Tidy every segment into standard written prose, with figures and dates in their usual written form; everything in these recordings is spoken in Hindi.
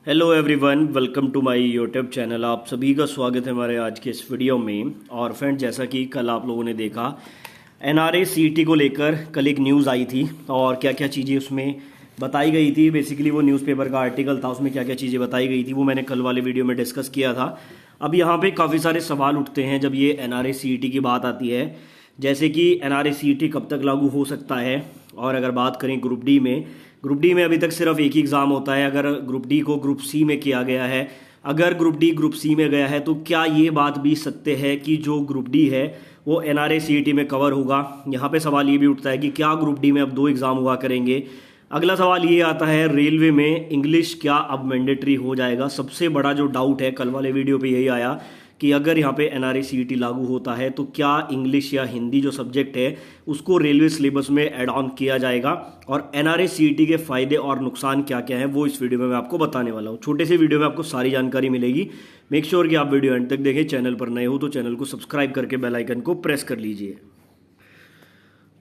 Hello everyone, welcome to my YouTube channel. आप सभी का स्वागत है हमारे आज के इस वीडियो में। और फ्रेंड, जैसा कि कल आप लोगों ने देखा, एनआरए सीईटी को लेकर कल एक न्यूज़ आई थी और क्या क्या चीज़ें उसमें बताई गई थी। बेसिकली वो न्यूज़पेपर का आर्टिकल था, उसमें क्या क्या चीज़ें बताई गई थी वो मैंने कल वाले वीडियो में डिस्कस किया था। अब यहाँ पे काफ़ी सारे सवाल उठते हैं जब ये एनआरए सीईटी की बात आती है, जैसे कि एनआरए सीईटी कब तक लागू हो सकता है। और अगर बात करें ग्रुप डी में अभी तक सिर्फ एक ही एग्ज़ाम होता है। अगर ग्रुप डी को ग्रुप सी में किया गया है, अगर ग्रुप डी ग्रुप सी में गया है, तो क्या ये बात भी सत्य है कि जो ग्रुप डी है वो एनआरए सीईटी में कवर होगा। यहाँ पे सवाल ये भी उठता है कि क्या ग्रुप डी में अब 2 एग्ज़ाम हुआ करेंगे। अगला सवाल ये आता है, रेलवे में इंग्लिश क्या अब मैंडेटरी हो जाएगा। सबसे बड़ा जो डाउट है, कल वाले वीडियो पे यही आया कि अगर यहाँ पे एनआरए सीईटी लागू होता है तो क्या इंग्लिश या हिंदी जो सब्जेक्ट है उसको रेलवे सिलेबस में ऐड ऑन किया जाएगा। और एनआरए सीईटी के फ़ायदे और नुकसान क्या क्या हैं वो इस वीडियो में मैं आपको बताने वाला हूँ। छोटे से वीडियो में आपको सारी जानकारी मिलेगी। मेक श्योर कि आप वीडियो एंड तक देखें। चैनल पर नए हो तो चैनल को सब्सक्राइब करके बेल आइकन को प्रेस कर लीजिए।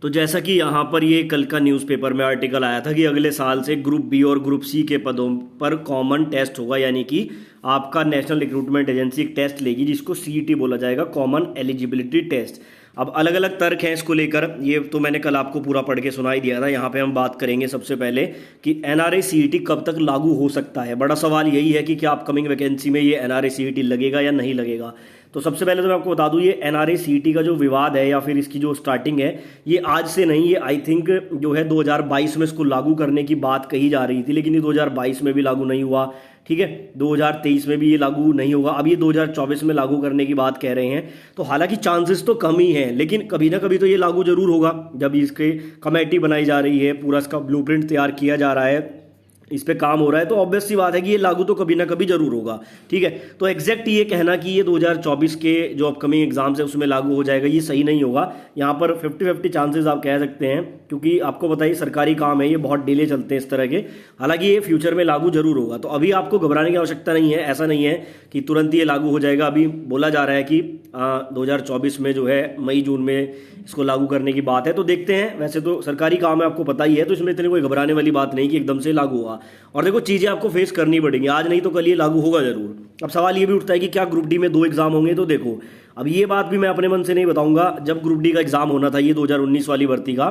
तो जैसा कि यहाँ पर ये कल का न्यूज़पेपर में आर्टिकल आया था कि अगले साल से ग्रुप बी और ग्रुप सी के पदों पर कॉमन टेस्ट होगा, यानी कि आपका नेशनल रिक्रूटमेंट एजेंसी एक टेस्ट लेगी जिसको सीईटी बोला जाएगा, कॉमन एलिजिबिलिटी टेस्ट। अब अलग अलग तर्क हैं इसको लेकर, ये तो मैंने कल आपको पूरा पढ़ के सुनाई दिया था। यहाँ पे हम बात करेंगे सबसे पहले कि एनआरए सीईटी कब तक लागू हो सकता है। बड़ा सवाल यही है कि क्या अपकमिंग वैकेंसी में ये एनआरए सीईटी लगेगा या नहीं लगेगा। तो सबसे पहले तो मैं आपको बता दूं, ये एनआरए सीईटी का जो विवाद है या फिर इसकी जो स्टार्टिंग है, ये आज से नहीं, ये आई थिंक जो है 2022 में इसको लागू करने की बात कही जा रही थी, लेकिन ये 2022 में भी लागू नहीं हुआ। ठीक है, 2023 में भी ये लागू नहीं होगा। अब ये 2024 में लागू करने की बात कह रहे हैं। तो हालांकि चांसेस तो कम ही हैं, लेकिन कभी ना कभी तो ये लागू जरूर होगा। जब इसके कमेटी बनाई जा रही है, पूरा इसका ब्लूप्रिंट तैयार किया जा रहा है, इस पे काम हो रहा है, तो ऑब्वियस सी बात है कि ये लागू तो कभी ना कभी जरूर होगा। ठीक है, तो एग्जैक्ट ये कहना कि ये 2024 के जो अपकमिंग एग्जाम्स है उसमें लागू हो जाएगा, ये सही नहीं होगा। यहाँ पर 50-50 चांसेस आप कह सकते हैं, क्योंकि आपको बताइए सरकारी काम है, ये बहुत डिले चलते हैं इस तरह के। हालांकि ये फ्यूचर में लागू जरूर होगा। तो अभी आपको घबराने की आवश्यकता नहीं है। ऐसा नहीं है कि तुरंत ये लागू हो जाएगा। अभी बोला जा रहा है कि 2024 में जो है मई जून में इसको लागू करने की बात है। तो देखते हैं। वैसे तो सरकारी काम है, आपको पता ही है, तो इसमें इतनी कोई घबराने वाली बात नहीं कि एकदम से लागू हुआ। और देखो, चीज़ें आपको फेस करनी पड़ेंगी, आज नहीं तो कल ये लागू होगा जरूर। अब सवाल ये भी उठता है कि क्या ग्रुप डी में 2 एग्जाम होंगे। तो देखो, अब ये बात भी मैं अपने मन से नहीं बताऊंगा। जब ग्रुप डी का एग्जाम होना था, ये 2019 वाली भर्ती का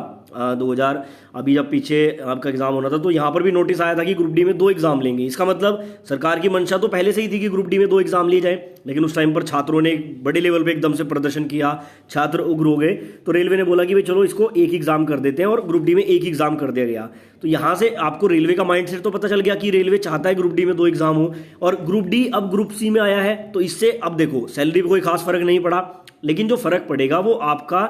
2000 अभी जब पीछे आपका एग्जाम होना था, तो यहाँ पर भी नोटिस आया था कि ग्रुप डी में 2 एग्जाम लेंगे। इसका मतलब सरकार की मंशा तो पहले से ही थी कि ग्रुप डी में 2 एग्जाम लिए जाए, लेकिन उस टाइम पर छात्रों ने बड़े लेवल पे एकदम से प्रदर्शन किया, छात्र उग्र हो गए, तो रेलवे ने बोला कि भाई चलो इसको एक एग्जाम कर देते हैं, और ग्रुप डी में एक एग्जाम कर दिया गया। तो यहाँ से आपको रेलवे का माइंडसेट तो पता चल गया कि रेलवे चाहता है ग्रुप डी में 2 एग्जाम हो, और ग्रुप डी अब ग्रुप सी में आया है। तो इससे अब देखो, सैलरी पे कोई खास फर्क नहीं पड़ा, लेकिन जो फर्क पड़ेगा वो आपका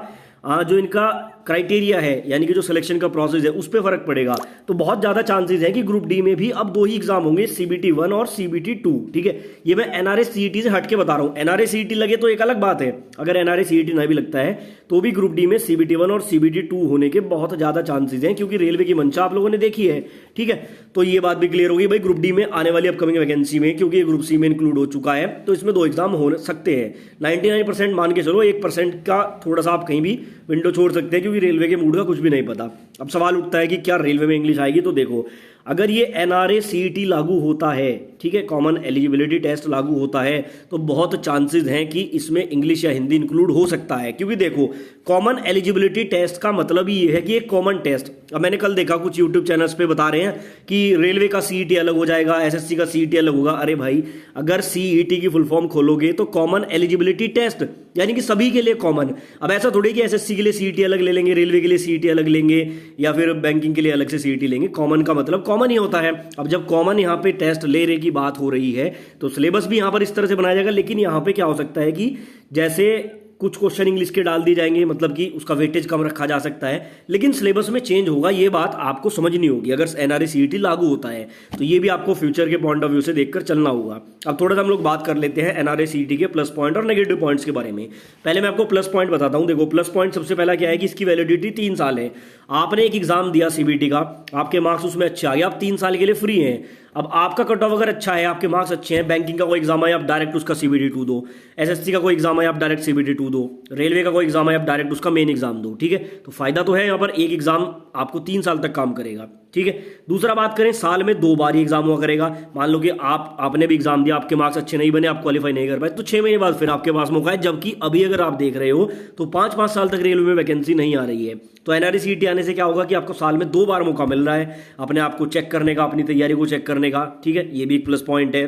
जो इनका क्राइटेरिया है, यानी कि जो सिलेक्शन का प्रोसेस है, उस पर फर्क पड़ेगा। तो बहुत ज्यादा चांसेस है कि ग्रुप डी में भी अब 2 ही एग्जाम होंगे, सीबीटी 1 और सीबीटी 2। ठीक है, ये मैं एनआरए सीईटी से हटके बता रहा हूं। एनआरए सीईटी लगे तो एक अलग बात है, अगर एनआरए सीईटी नहीं भी लगता है तो भी ग्रुप डी में सीबीटी 1 और सीबीटी 2 होने के बहुत ज्यादा चांसेस हैं, क्योंकि रेलवे की मंशा आप लोगों ने देखी है। ठीक है, तो ये बात भी क्लियर होगी भाई, ग्रुप डी में आने वाली अपकमिंग वैकेंसी में, क्योंकि ग्रुप सी में इंक्लूड हो चुका है, तो इसमें 2 एग्जाम हो सकते हैं। 99% मान के चलो, 1% का थोड़ा सा आप कहीं भी विंडो छोड़ सकते हैं, क्योंकि रेलवे के मूड का कुछ भी नहीं पता। अब सवाल उठता है कि क्या रेलवे में इंग्लिश आएगी। तो देखो, अगर ये एनआरए सीईटी लागू होता है, ठीक है, कॉमन एलिजिबिलिटी टेस्ट लागू होता है, तो बहुत चांसेस हैं कि इसमें इंग्लिश या हिंदी इंक्लूड हो सकता है। क्योंकि देखो, कॉमन एलिजिबिलिटी टेस्ट का मतलब ही ये है कि एक कॉमन टेस्ट। अब मैंने कल देखा कुछ यूट्यूब चैनल्स पे बता रहे हैं कि रेलवे का सीईटी अलग हो जाएगा, एसएससी का सीईटी अलग होगा। अरे भाई, अगर सीईटी की फुल फॉर्म खोलोगे तो कॉमन एलिजिबिलिटी टेस्ट, यानी कि सभी के लिए कॉमन। अब ऐसा थोड़ी कि एसएससी के लिए सीईटी अलग ले लेंगे, रेलवे के लिए सीईटी अलग लेंगे, या फिर बैंकिंग के लिए अलग से सीईटी लेंगे। कॉमन का मतलब कॉमन ही होता है। अब जब कॉमन यहाँ पे टेस्ट लेने की बात हो रही है, तो सिलेबस भी यहाँ पर इस तरह से बनाया जाएगा। लेकिन यहाँ पे क्या हो सकता है कि जैसे कुछ क्वेश्चन इंग्लिश के डाल दिए जाएंगे, मतलब कि उसका वेटेज कम रखा जा सकता है, लेकिन सिलेबस में चेंज होगा। ये बात आपको समझनी होगी अगर एनआरए सीईटी लागू होता है, तो ये भी आपको फ्यूचर के पॉइंट ऑफ व्यू से देखकर चलना होगा। अब थोड़ा सा हम लोग बात कर लेते हैं एनआरए सीईटी के प्लस पॉइंट और नेगेटिव पॉइंट्स के बारे में। पहले मैं आपको प्लस पॉइंट बताता हूं। देखो, प्लस पॉइंट सबसे पहला क्या है कि इसकी वैलिडिटी 3 साल है। आपने एक एग्जाम दिया सीबीटी का, आपके मार्क्स उसमें अच्छे आ गए, आप 3 साल के लिए फ्री हैं। अब आपका कट ऑफ अगर अच्छा है, आपके मार्क्स अच्छे हैं, बैंकिंग का कोई एग्जाम है, आप डायरेक्ट उसका सीबीटी 2 दो, एसएससी का कोई एग्जाम है, आप डायरेक्ट सीबीटी 2 दो, रेलवे का कोई एग्जाम है, आप डायरेक्ट उसका मेन एग्जाम दो। ठीक है, तो फायदा तो है यहाँ पर, एक एग्जाम आपको 3 साल तक काम करेगा। ठीक है। दूसरा बात करें, साल में 2 बार ही एग्जाम हुआ करेगा। मान लो कि आपने भी एग्जाम दिया, आपके मार्क्स अच्छे नहीं बने, आप क्वालिफाई नहीं कर पाए, तो 6 महीने बाद फिर आपके पास मौका है। जबकि अभी अगर आप देख रहे हो तो 5-5 साल तक रेलवे में वैकेंसी नहीं आ रही है। तो एनआरई सीईटी आने से क्या होगा कि आपको साल में 2 बार मौका मिल रहा है अपने आप को चेक करने का, अपनी तैयारी को चेक करने का। ठीक है, ये भी एक प्लस पॉइंट है।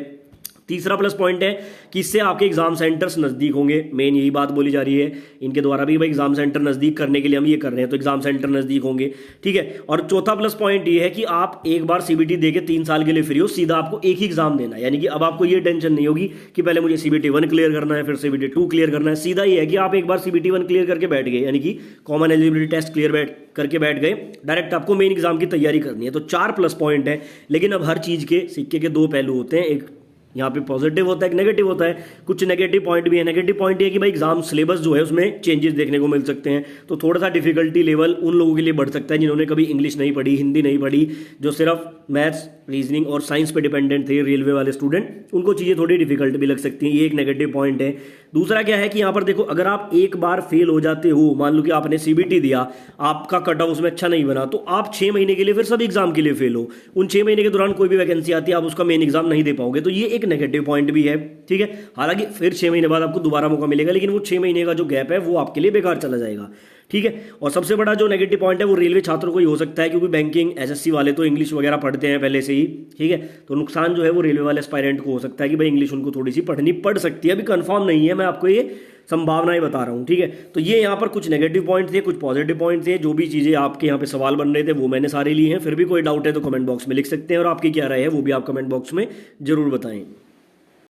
तीसरा प्लस पॉइंट है कि इससे आपके एग्जाम सेंटर्स नज़दीक होंगे। मेन यही बात बोली जा रही है इनके द्वारा भी, भाई एग्जाम सेंटर नज़दीक करने के लिए हम ये कर रहे हैं, तो एग्जाम सेंटर नज़दीक होंगे। ठीक है, और चौथा प्लस पॉइंट ये है कि आप एक बार सीबीटी देके 3 साल के लिए फ्री हो, सीधा आपको एक ही एग्जाम देना है। यानी कि अब आपको ये टेंशन नहीं होगी कि पहले मुझे सीबीटी 1 क्लियर करना है, फिर सीबीटी 2 क्लियर करना है। सीधा ये है कि आप एक बार सीबीटी 1 क्लियर करके बैठ गए, यानी कि कॉमन एलिजिबिलिटी टेस्ट क्लियर करके बैठ गए, डायरेक्ट आपको मेन एग्जाम की तैयारी करनी है। तो 4 प्लस पॉइंट है। लेकिन अब हर चीज़ के सिक्के के 2 पहलू होते हैं, एक यहाँ पे पॉजिटिव होता है, एक नेगेटिव होता है। कुछ नेगेटिव पॉइंट भी है। नेगेटिव पॉइंट ये कि भाई एग्जाम सिलेबस जो है उसमें चेंजेस देखने को मिल सकते हैं, तो थोड़ा सा डिफिकल्टी लेवल उन लोगों के लिए बढ़ सकता है जिन्होंने कभी इंग्लिश नहीं पढ़ी, हिंदी नहीं पढ़ी, जो सिर्फ मैथ्स, रीजनिंग और साइंस पे डिपेंडेंट थे, रेलवे वाले स्टूडेंट, उनको चीज़ें थोड़ी डिफिकल्ट भी लग सकती हैं। ये एक नेगेटिव पॉइंट है। दूसरा क्या है कि यहाँ पर देखो, अगर आप एक बार फेल हो जाते हो, मान लो कि आपने सीबीटी दिया, आपका कट ऑफ उसमें अच्छा नहीं बना, तो आप 6 महीने के लिए फिर सब एग्जाम के लिए फेल हो। उन 6 महीने के दौरान कोई भी वैकेंसी आती है, आप उसका मेन एग्जाम नहीं दे पाओगे, तो ये एक नेगेटिव पॉइंट भी है। ठीक है, हालांकि फिर 6 महीने बाद आपको दोबारा मौका मिलेगा, लेकिन वो 6 महीने का जो गैप है वो आपके लिए बेकार चला जाएगा। ठीक है, और सबसे बड़ा जो नेगेटिव पॉइंट है वो रेलवे छात्रों को ही हो सकता है, क्योंकि बैंकिंग, एसएससी वाले तो इंग्लिश वगैरह पढ़ते हैं पहले से ही। ठीक है, तो नुकसान जो है वो रेलवे वाले एस्पायरेंट को हो सकता है कि भाई इंग्लिश उनको थोड़ी सी पढ़नी पड़ सकती है। अभी कंफर्म नहीं है, मैं आपको ये संभावनाएं बता रहा हूँ। ठीक है, तो ये यहाँ पर कुछ नेगेटिव पॉइंट थे, कुछ पॉजिटिव पॉइंट थे। जो भी चीज़ें आपके यहाँ पे सवाल बन रहे थे वो मैंने सारे ली हैं। फिर भी कोई डाउट है तो कमेंट बॉक्स में लिख सकते हैं, और आपकी क्या राय है वो भी आप कमेंट बॉक्स में जरूर बताएं।